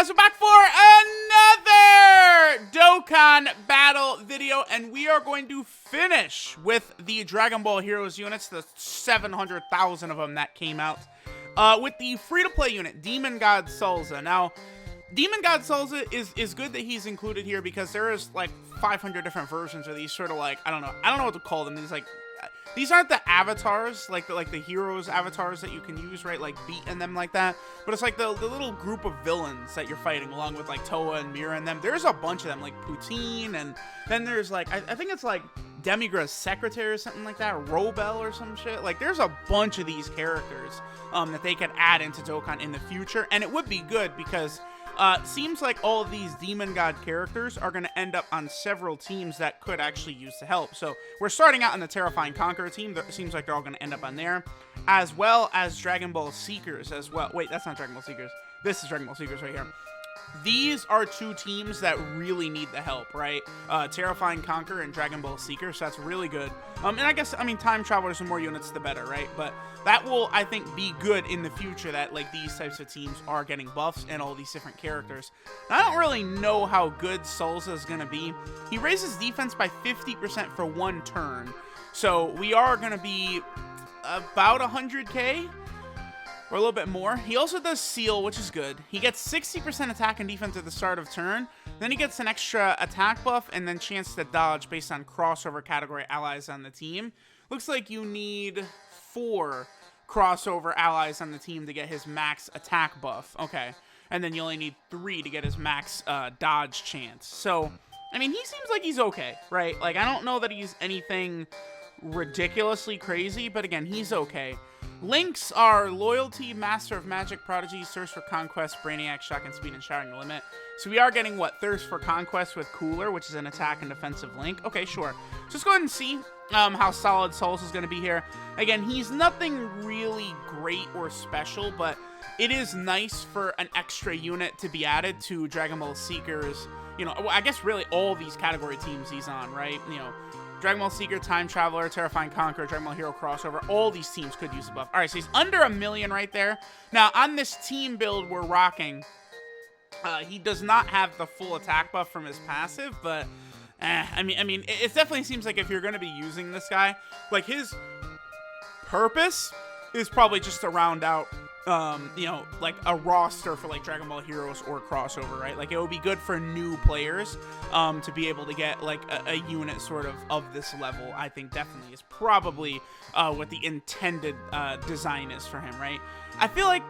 guys, we're back for another Dokkan battle video, and we are going to finish with the Dragon Ball Heroes units, the 700,000 of them that came out, with the free-to-play unit, Demon God SALSA. Now, Demon God SALSA is good that he's included here because there is like 500 different versions of these sort of like, I don't know what to call them. These aren't the avatars, like the heroes avatars that you can use, right? Like beating them like that. But it's like the little group of villains that you're fighting along with like Toa and Mira and them. There's a bunch of them, like Poutine, and then there's like, I think it's like Demigra's secretary or something like that, Robel or some shit. Like there's a bunch of these characters that they could add into Dokkan in the future. And it would be good because seems like all of these Demon God characters are going to end up on several teams that could actually use the help. So we're starting out on the Terrifying Conqueror team. It seems like they're all going to end up on there, as well as Dragon Ball Seekers as well. Wait, that's not Dragon Ball Seekers. This is Dragon Ball Seekers right here. These are two teams that really need the help, right? Terrifying Conqueror and Dragon Ball Seeker, so that's really good. And I guess, I mean, Time Travelers and more units, the better, right? But that will, I think, be good in the future that, like, these types of teams are getting buffs and all these different characters. Now, I don't really know how good SALSA is going to be. He raises defense by 50% for one turn, so we are going to be about 100k. Or a little bit more. He also does Seal, which is good. He gets 60% attack and defense at the start of turn. Then he gets an extra attack buff and then chance to dodge based on crossover category allies on the team. Looks like you need 4 crossover allies on the team to get his max attack buff. Okay. And then you only need 3 to get his max dodge chance. So, I mean, he seems like he's okay, right? Like, I don't know that he's anything ridiculously crazy, but again, he's okay. Links are Loyalty, Master of Magic, Prodigy, Thirst for Conquest, Brainiac, Shock and Speed, and Shattering the Limit. So we are getting, what, Thirst for Conquest with Cooler, which is an attack and defensive link. Okay, sure. So let's go ahead and see how solid SALSA is going to be here. Again, he's nothing really great or special, but it is nice for an extra unit to be added to Dragon Ball Seekers. You know, I guess really all these category teams he's on, right? You know, Dragon Ball Seeker, Time Traveler, Terrifying Conqueror, Dragon Ball Hero Crossover, all these teams could use a buff. All right, so he's under 1 million right there. Now, on this team build we're rocking, he does not have the full attack buff from his passive, but, I mean, it definitely seems like if you're going to be using this guy, like, his purpose is probably just to round out, you know, like a roster for like Dragon Ball Heroes or Crossover, right? Like it would be good for new players to be able to get like a unit sort of this level. I think definitely is probably what the intended design is for him, right? I feel like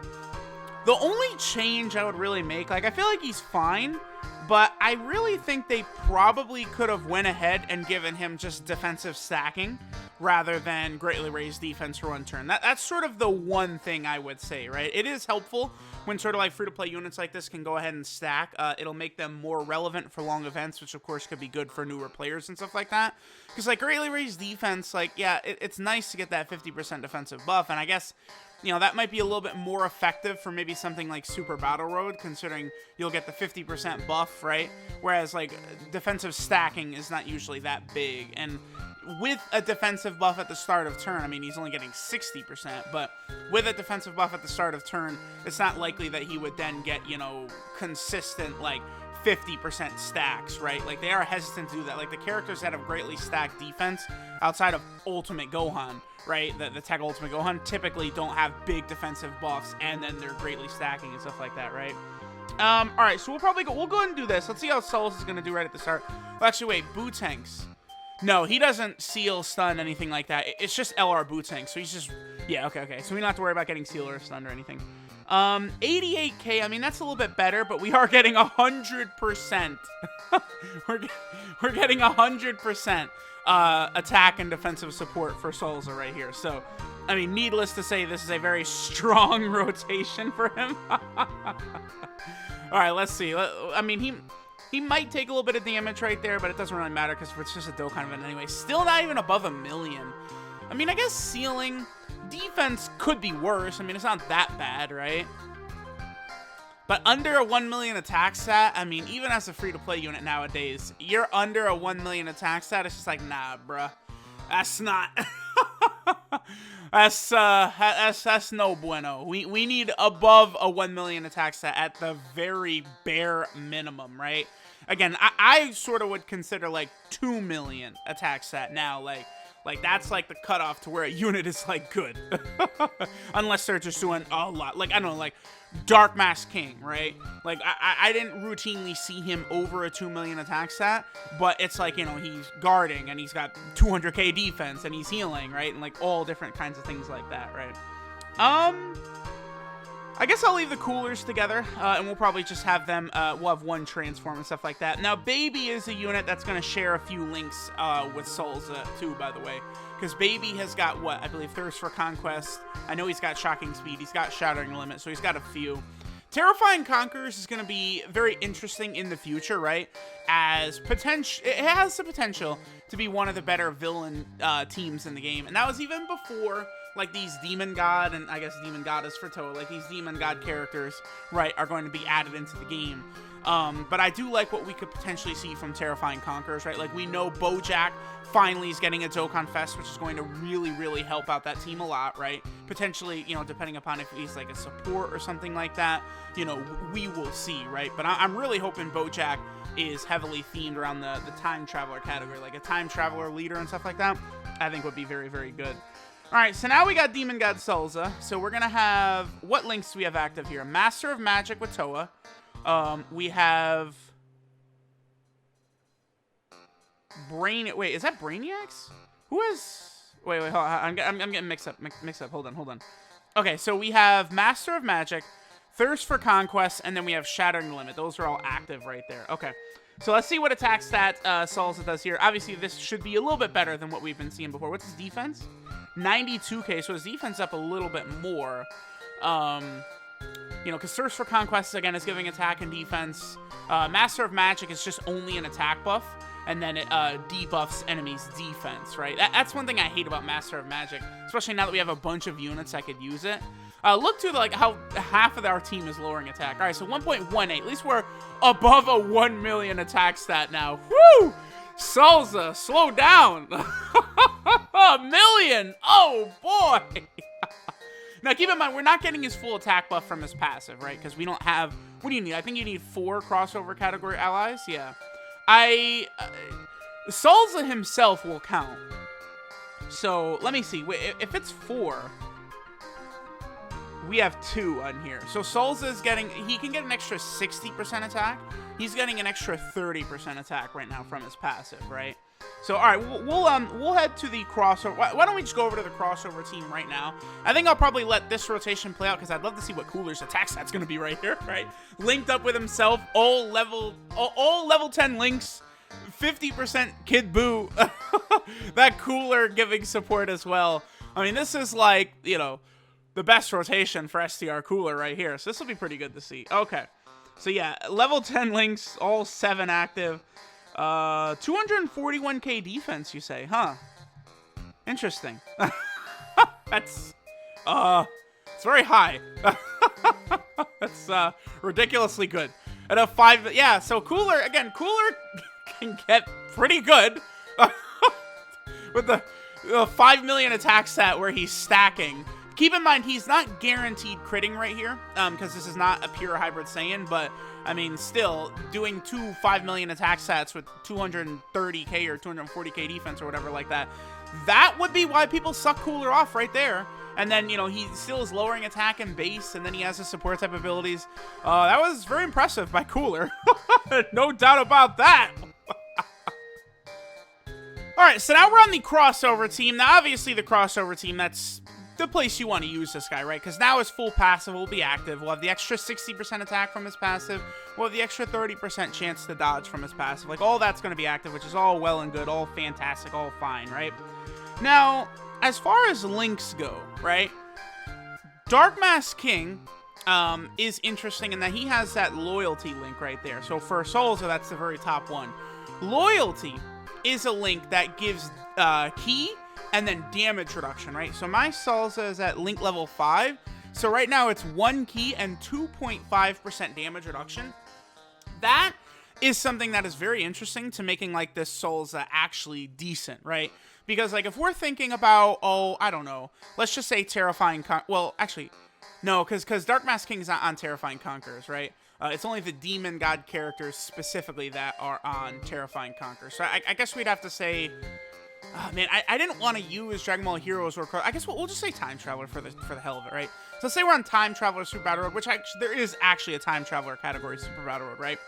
the only change I would really make, like I feel like he's fine, but I really think they probably could have went ahead and given him just defensive stacking rather than greatly raised defense for one turn. That's sort of the one thing I would say, right? It is helpful when sort of like free-to-play units like this can go ahead and stack. It'll make them more relevant for long events, which of course could be good for newer players and stuff like that. Because like greatly raised defense, like yeah, it's nice to get that 50% defensive buff, and I guess, you know, that might be a little bit more effective for maybe something like Super Battle Road, considering you'll get the 50% buff, right? Whereas, like, defensive stacking is not usually that big. And with a defensive buff at the start of turn, I mean, he's only getting 60%, but with a defensive buff at the start of turn, it's not likely that he would then get, you know, consistent, like, 50% stacks, right? Like, they are hesitant to do that. Like, the characters that have greatly stacked defense outside of Ultimate Gohan, right? The Tech Ultimate Gohan typically don't have big defensive buffs, and then they're greatly stacking and stuff like that, right? All right, so we'll go ahead and do this. Let's see how SALSA is going to do right at the start. Well, actually, wait, Bootanks. No, he doesn't seal, stun, anything like that. It's just LR Bootanks, so he's just, yeah, okay. So we don't have to worry about getting seal or stun or anything. 88k, I mean, that's a little bit better, but we are getting 100%. We're getting 100% attack and defensive support for SALSA right here. So, I mean, needless to say, this is a very strong rotation for him. All right, let's see. I mean, he might take a little bit of damage right there, but it doesn't really matter because it's just a Dokkan event anyway. Still not even above 1 million. I mean, I guess sealing defense could be worse. I mean, it's not that bad, right? But under a 1 million attack stat, I mean, even as a free-to-play unit nowadays, you're under a 1 million attack stat, it's just like, nah, bruh. That's not... That's no bueno. We need above a 1 million attack stat at the very bare minimum, right? Again, I sort of would consider like 2 million attack stat now, like that's like the cutoff to where a unit is like good. Unless they're just doing a lot. Like, I don't know, like Dark Mask King, right? Like, I didn't routinely see him over a 2 million attack stat, but it's like, you know, he's guarding and he's got 200k defense and he's healing, right? And like all different kinds of things like that, right? I guess I'll leave the coolers together, and we'll probably just have them, we'll have one transform and stuff like that. Now, Baby is a unit that's going to share a few links with SALSA, too, by the way. Because Baby has got, what, I believe Thirst for Conquest. I know he's got Shocking Speed. He's got Shattering Limit, so he's got a few. Terrifying Conquerors is going to be very interesting in the future, right? As it has the potential to be one of the better villain teams in the game. And that was even before, like, these Demon God, and I guess Demon Goddess for Toa, like, these Demon God characters, right, are going to be added into the game. But I do like what we could potentially see from Terrifying Conquerors, right? Like, we know Bojack finally is getting a Dokkan Fest, which is going to really, really help out that team a lot, right? Potentially, you know, depending upon if he's, like, a support or something like that, you know, we will see, right? But I'm really hoping Bojack is heavily themed around the Time Traveler category, like a Time Traveler leader and stuff like that. I think would be very, very good. All right, so now we got Demon God SALSA. So we're going to have, what links do we have active here? Master of Magic with Toa. We have wait, is that Brainiacs? Who is, wait, hold on. I'm getting mixed up. Hold on. Okay, so we have Master of Magic, Thirst for Conquest, and then we have Shattering Limit. Those are all active right there. Okay, so let's see what attack stat SALSA does here. Obviously, this should be a little bit better than what we've been seeing before. What's his defense? 92k, so his defense up a little bit more. You know, because Thirst for Conquest, again, is giving attack and defense. Master of Magic is just only an attack buff, and then it debuffs enemies' defense, right? That's one thing I hate about Master of Magic, especially now that we have a bunch of units that could use it. Look to, like, how half of our team is lowering attack. All right, so 1.18. At least we're above a 1 million attack stat now. Woo! SALSA, slow down. A million. Oh, boy. Now, keep in mind, we're not getting his full attack buff from his passive, right? Because we don't have... What do you need? I think you need 4 crossover category allies. Yeah. SALSA himself will count. So, let me see. Wait, if it's 4... We have 2 on here. So SALSA is getting... He can get an extra 60% attack. He's getting an extra 30% attack right now from his passive, right? So, all right, we'll head to the crossover. Why don't we just go over to the crossover team right now? I think I'll probably let this rotation play out because I'd love to see what Cooler's attack stat's going to be right here, right? Linked up with himself, all level 10 links, 50% Kid Buu. That Cooler giving support as well. I mean, this is like, you know, the best rotation for STR Cooler right here. So this will be pretty good to see. Okay. So yeah, level 10 links, all 7 active. 241k defense, you say, huh? Interesting. That's, it's very high. That's, ridiculously good. At a 5, yeah, so Cooler can get pretty good. With the 5 million attack stat where he's stacking. Keep in mind, he's not guaranteed critting right here, because this is not a pure hybrid Saiyan, but, I mean, still, doing 2 5 million attack stats with 230k or 240k defense or whatever like that, that would be why people suck Cooler off right there. And then, you know, he still is lowering attack and base, and then he has his support type abilities. That was very impressive by Cooler. No doubt about that. All right, so now we're on the crossover team. Now, obviously, the crossover team, that's the place you want to use this guy, right? Because now his full passive will be active. We'll have the extra 60% attack from his passive. We'll have the extra 30% chance to dodge from his passive. Like, all that's going to be active, which is all well and good, all fantastic, all fine, right? Now, as far as links go, right? Dark Mask King is interesting in that he has that loyalty link right there. So for SALSA, that's the very top one. Loyalty is a link that gives key and then damage reduction, right? So my SALSA is at link level 5. So right now it's 1 key and 2.5% damage reduction. That is something that is very interesting to making like this SALSA actually decent, right? Because like if we're thinking about, oh, I don't know, let's just say Terrifying well, actually, no, because Dark Mask King is not on Terrifying Conquerors, right? It's only the Demon God characters specifically that are on Terrifying Conquerors. So I guess we'd have to say, oh man, I didn't want to use Dragon Ball Heroes or I guess we'll just say Time Traveler for the hell of it, right? So let's say we're on Time Traveler Super Battle Road, which there is actually a Time Traveler category Super Battle Road, right?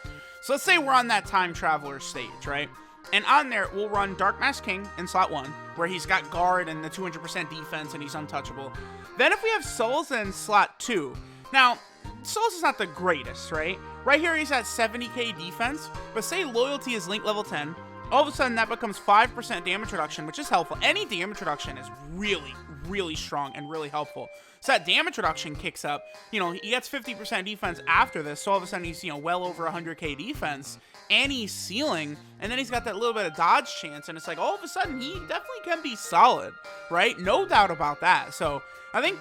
So let's say we're on that Time Traveler stage, right? And on there, we'll run Dark Mask King in slot 1, where he's got guard and the 200% defense and he's untouchable. Then if we have SALSA in slot 2, now, SALSA's not the greatest, right? Right here, he's at 70k defense, but say loyalty is Link level 10, all of a sudden that becomes 5% damage reduction, which is helpful. Any damage reduction is really, really strong and really helpful. So that damage reduction kicks up, you know, he gets 50% defense after this, so all of a sudden he's, you know, well over 100k defense, and he's sealing, and then he's got that little bit of dodge chance, and it's like, all of a sudden, he definitely can be solid, right? No doubt about that. So, I think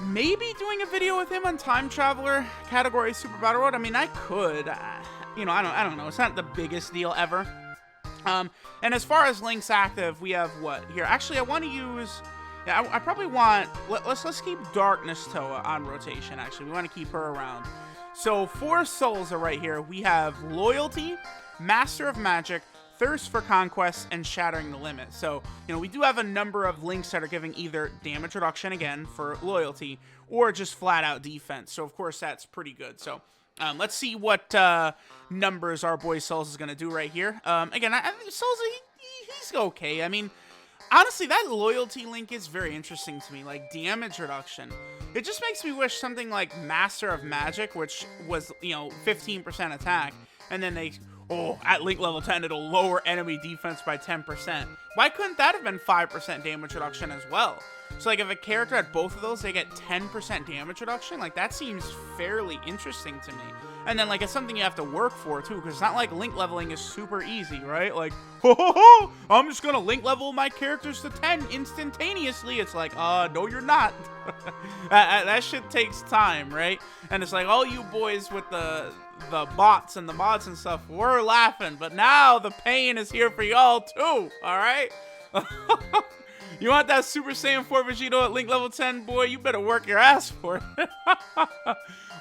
maybe doing a video with him on Time Traveler category Super Battle Road, I mean, I could, you know, I don't know, it's not the biggest deal ever. And as far as Link's active, we have what here? Actually, I want to use, yeah, I probably want, let's keep Darkness Toa on rotation, actually. We want to keep her around. So for SALSA right here, we have Loyalty, Master of Magic, Thirst for Conquest, and Shattering the Limit. So, you know, we do have a number of links that are giving either damage reduction again for Loyalty, or just flat out defense. So, of course, that's pretty good. So, let's see what numbers our boy SALSA is going to do right here. Again, I think SALSA, he's okay. I mean, honestly, that Loyalty link is very interesting to me, like damage reduction. It just makes me wish something like Master of Magic, which was, you know, 15% attack, and then they, oh, at Link level 10, it'll lower enemy defense by 10%. Why couldn't that have been 5% damage reduction as well? So, like, if a character had both of those, they get 10% damage reduction? Like, that seems fairly interesting to me. And then, like, it's something you have to work for, too, because it's not like Link leveling is super easy, right? Like, ho, ho, ho, I'm just gonna Link level my characters to 10 instantaneously. It's like, no, you're not. That shit takes time, right? And it's like, all you boys with the bots and the mods and stuff, we're laughing, but now the pain is here for y'all, too, all right? You want that Super Saiyan 4 Vegito at Link level 10, boy? You better work your ass for it.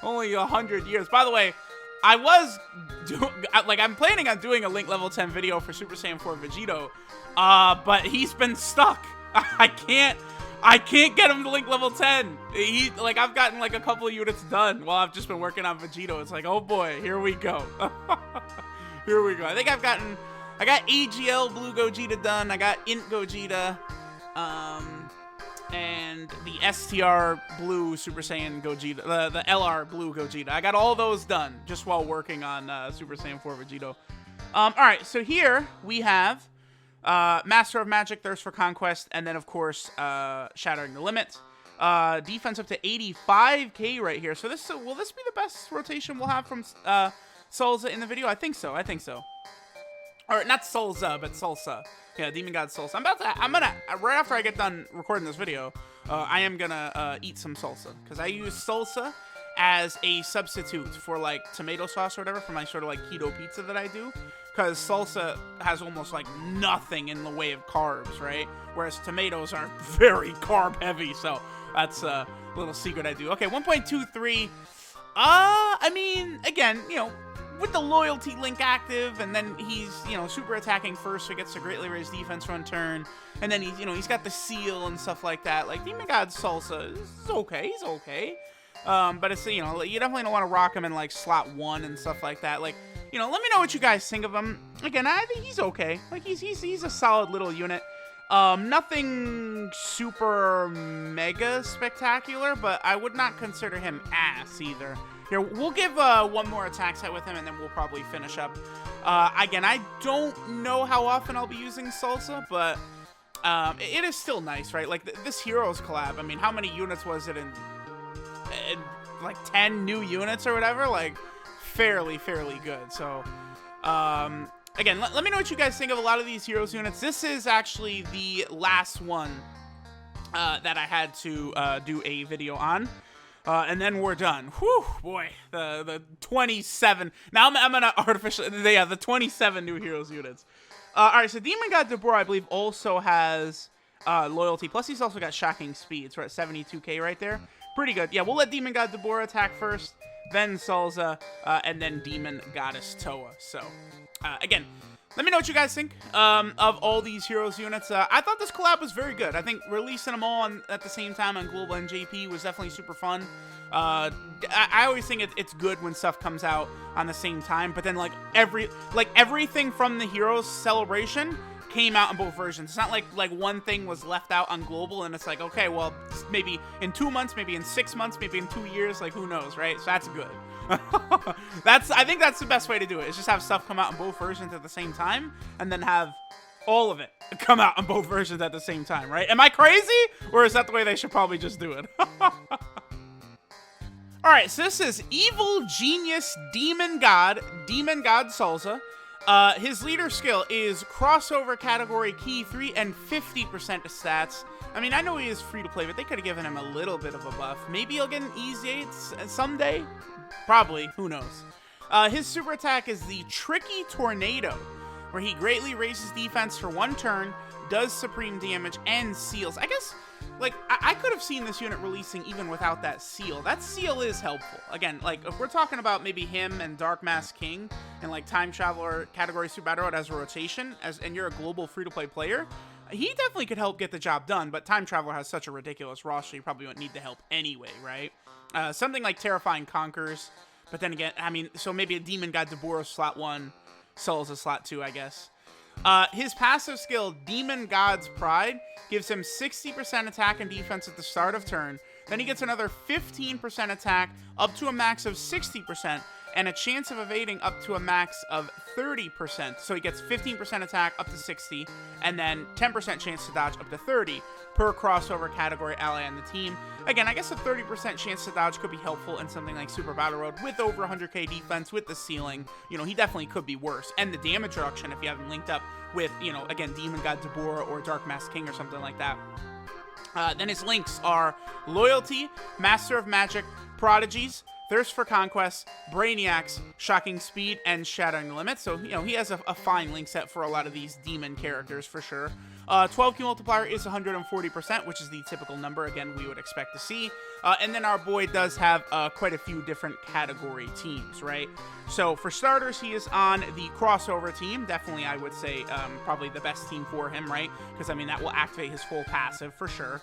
Only 100 years. By the way, I'm planning on doing a Link level 10 video for Super Saiyan 4 Vegito, but he's been stuck. I can't get him to Link level 10. I've gotten like a couple of units done while I've just been working on Vegito. It's like, oh boy, here we go. Here we go. I think I got AGL Blue Gogeta done. I got Int Gogeta. And the STR Blue Super Saiyan Gogeta, the LR Blue Gogeta. I got all those done just while working on Super Saiyan 4 Vegito. Alright, so here we have Master of Magic, Thirst for Conquest, and then, of course, Shattering the Limit. Defense up to 85k right here. So will this be the best rotation we'll have from SALSA in the video? I think so. Or not SALSA, but SALSA. Yeah, Demon God SALSA. I'm gonna, right after I get done recording this video, I am gonna eat some SALSA. Because I use SALSA as a substitute for, like, tomato sauce or whatever for my sort of, like, keto pizza that I do. Because SALSA has almost, like, nothing in the way of carbs, right? Whereas tomatoes are very carb heavy, so that's a little secret I do. Okay, 1.23. I mean, again, you know, with the Loyalty link active, and then he's, you know, super attacking first, so he gets to greatly raise defense one turn, and then he's, you know, he's got the seal and stuff like that. Like, Demon God SALSA is okay, he's okay. But it's, you know, you definitely don't want to rock him in, like, slot 1 and stuff like that. Like, you know, let me know what you guys think of him. Again, I think he's okay. Like, he's a solid little unit. Nothing super mega spectacular, but I would not consider him ass either. Here, we'll give one more attack set with him, and then we'll probably finish up. Again, I don't know how often I'll be using SALSA, but it is still nice, right? Like, this Heroes collab, I mean, how many units was it in like 10 new units or whatever? Like, fairly good. So, again, let me know what you guys think of a lot of these Heroes units. This is actually the last one that I had to do a video on. And then we're done. Whew, boy, the 27. Now I'm gonna artificially, yeah, the 27 new heroes units. All right, so Demon God Deborah, I believe, also has loyalty. Plus, he's also got shocking speed. So we're at 72k right there. Pretty good. Yeah, we'll let Demon God Deborah attack first, then Salsa, and then Demon Goddess Toa. So, again, let me know what you guys think of all these heroes units. I thought this collab was very good. I think releasing them all at the same time on Global and JP was definitely super fun. I always think it's good when stuff comes out on the same time, but then everything from the Heroes Celebration came out in both versions. It's not like one thing was left out on Global and it's like, okay, well, maybe in 2 months, maybe in 6 months, maybe in 2 years, like who knows, right? So that's good. I think that's the best way to do it, is just have stuff come out in both versions at the same time and then have all of it come out in both versions at the same time, right? Am I crazy? Or is that the way they should probably just do it? Alright, so this is Evil Genius Demon God Salsa. His leader skill is crossover category key 3 and 50% stats. I mean, I know he is free to play, but they could have given him a little bit of a buff. Maybe he'll get an easy 8 someday? Probably, who knows. His super attack is the Tricky Tornado, where he greatly raises defense for 1 turn, does supreme damage, and seals. I guess, like, I could have seen this unit releasing even without that seal. That seal is helpful. Again, like, if we're talking about maybe him and Dark Mask King and, like, Time Traveler category Super Battle Road as a rotation, and you're a global free-to-play player, he definitely could help get the job done, but Time Traveler has such a ridiculous roster, you probably wouldn't need the help anyway, right? Something like Terrifying Conquers, but then again, I mean, so maybe a Demon God Deborah slot 1, Salsa slot 2, I guess. His passive skill, Demon God's Pride, gives him 60% attack and defense at the start of turn. Then he gets another 15% attack up to a max of 60%, and a chance of evading up to a max of 30%. So he gets 15% attack up to 60, and then 10% chance to dodge up to 30 per crossover category ally on the team. Again, I guess a 30% chance to dodge could be helpful in something like Super Battle Road with over 100k defense, with the ceiling. You know, he definitely could be worse. And the damage reduction if you have him linked up with, you know, again, Demon God Deborah or Dark Mask King or something like that. Then his links are Loyalty, Master of Magic, Prodigies, Thirst for Conquest, Brainiacs, Shocking Speed, and Shattering Limits. So, you know, he has a fine link set for a lot of these demon characters for sure. 12Q multiplier is 140%, which is the typical number, again, we would expect to see. And then our boy does have quite a few different category teams, right? So for starters, he is on the crossover team. Definitely, I would say, probably the best team for him, right? Because, I mean, that will activate his full passive for sure.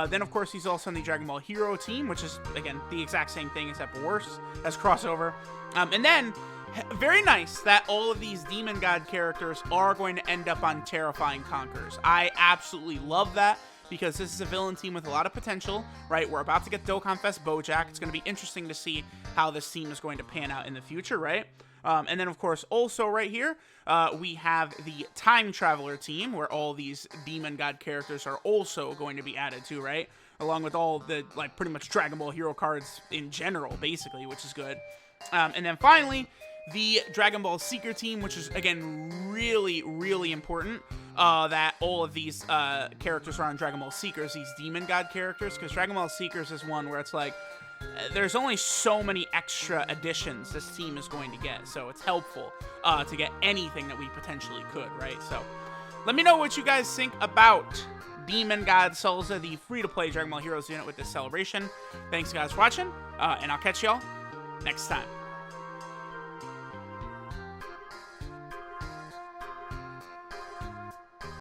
Then, of course, he's also on the Dragon Ball Hero team, which is, again, the exact same thing except worse as crossover. And then, very nice that all of these Demon God characters are going to end up on Terrifying Conquerors. I absolutely love that, because this is a villain team with a lot of potential, right? We're about to get Dokkan Fest Bojack. It's going to be interesting to see how this team is going to pan out in the future, right? And then, of course, also right here, we have the Time Traveler team, where all these Demon God characters are also going to be added to, right? Along with all the, like, pretty much Dragon Ball Hero cards in general, basically, which is good. And then finally, the Dragon Ball Seeker team, which is, again, really, really important, that all of these characters are on Dragon Ball Seekers, these Demon God characters, because Dragon Ball Seekers is one where it's like, there's only so many extra additions this team is going to get, so it's helpful to get anything that we potentially could, right? So let me know what you guys think about Demon God Salsa, the free-to-play Dragon Ball Heroes unit with this celebration. Thanks, guys, for watching, and I'll catch y'all next time.